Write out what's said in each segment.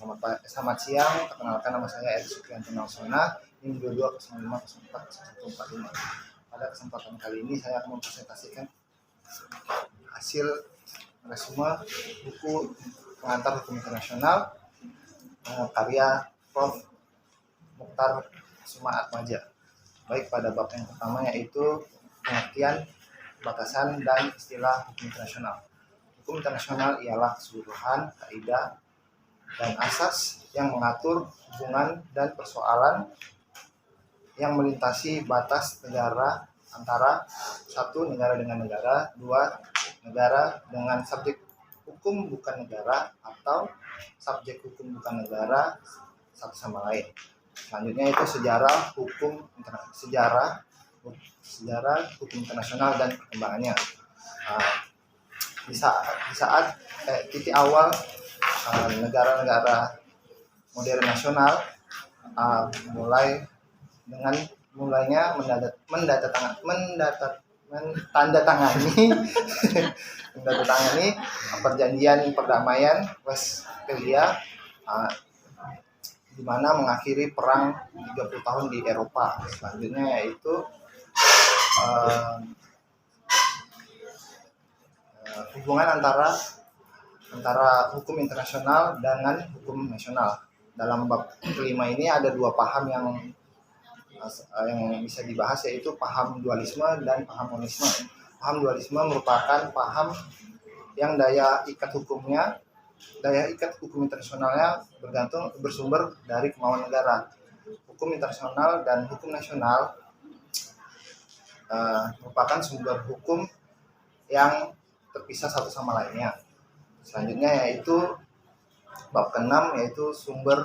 Selamat siang, perkenalkan nama saya Edi Sukrianto Nalsona, NIM 2205041145. Pada kesempatan kali ini saya akan mempresentasikan hasil resume buku pengantar hukum internasional karya Prof. Mukhtar Kusuma Atmaja. Baik, pada bab yang pertama yaitu pengertian, batasan, dan istilah hukum internasional. Hukum internasional ialah keseluruhan kaidah dan asas yang mengatur hubungan dan persoalan yang melintasi batas negara antara satu, negara dengan negara, dua, negara dengan subjek hukum bukan negara, atau subjek hukum bukan negara satu sama lain. Selanjutnya itu sejarah hukum internasional dan perkembangannya. Di saat titik awal negara-negara modern nasional mulai dengan mulainya menandatangani perjanjian perdamaian Westphalia di mana mengakhiri perang 30 tahun di Eropa. Selanjutnya yaitu hubungan antara hukum internasional dengan hukum nasional. Dalam bab kelima ini ada dua paham yang bisa dibahas, yaitu paham dualisme dan paham monisme. Paham dualisme merupakan paham yang daya ikat hukum internasionalnya bersumber dari kemauan negara. Hukum internasional dan hukum nasional merupakan sumber hukum yang terpisah satu sama lainnya. Selanjutnya yaitu bab ke-6 yaitu sumber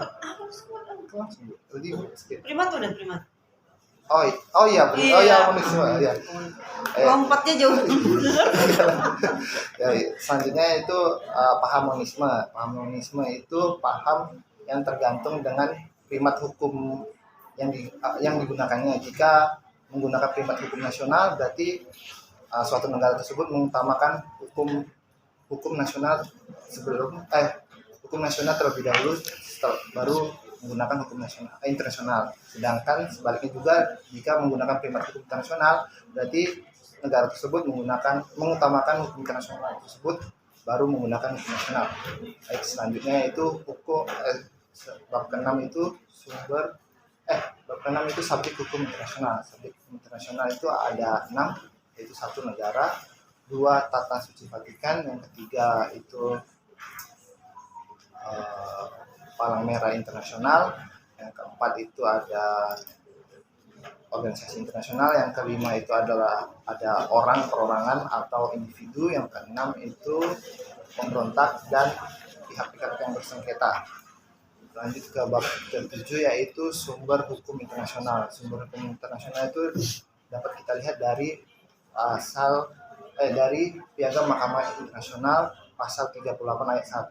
primat udah primat. Monisme ya. Lompatnya jauh. Selanjutnya itu paham monisme. Paham monisme itu paham yang tergantung dengan primat hukum yang digunakannya. Jika menggunakan primat hukum nasional, berarti suatu negara tersebut mengutamakan hukum nasional hukum nasional terlebih dahulu, baru menggunakan hukum internasional. Sedangkan sebaliknya juga, jika menggunakan primat hukum internasional, berarti negara tersebut mengutamakan hukum internasional tersebut, baru menggunakan hukum nasional. Baik, selanjutnya itu bab ke-6 itu subjek hukum internasional. Subjek hukum internasional itu ada 6, yaitu 1, negara, 2, tata suci Vatikan, yang ketiga itu Palang Merah Internasional, yang keempat itu ada organisasi internasional, yang kelima itu adalah ada orang perorangan atau individu, yang keenam itu pemberontak dan pihak-pihak yang bersengketa. Lanjut ke bab ke-7 yaitu sumber hukum internasional. Sumber hukum internasional itu dapat kita lihat dari dari Piagam Mahkamah Internasional pasal 38 ayat 1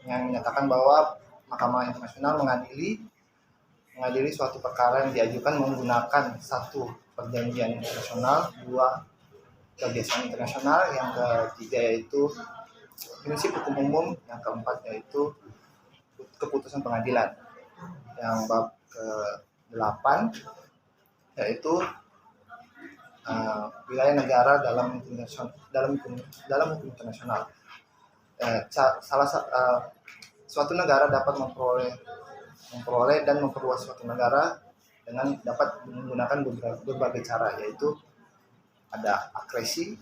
yang menyatakan bahwa Mahkamah Internasional mengadili suatu perkara yang diajukan menggunakan 1, perjanjian internasional, 2, kebiasaan internasional, yang ketiga yaitu prinsip hukum umum, yang keempat yaitu keputusan pengadilan. Yang bab ke-8 yaitu wilayah negara dalam hukum internasional. Suatu negara dapat memperoleh dan memperluas suatu negara dengan dapat menggunakan berbagai cara, yaitu ada akresi,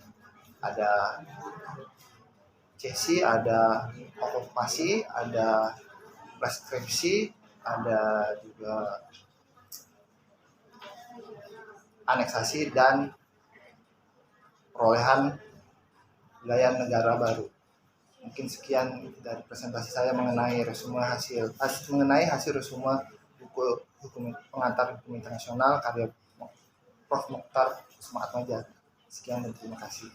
ada cesi, ada okupasi, ada preskripsi, ada juga aneksasi, dan perolehan wilayah negara baru. Mungkin sekian dari presentasi saya mengenai hasil resume buku pengantar hukum internasional karya Prof. Mukhtar Kusuma Atmaja. Sekian dan terima kasih.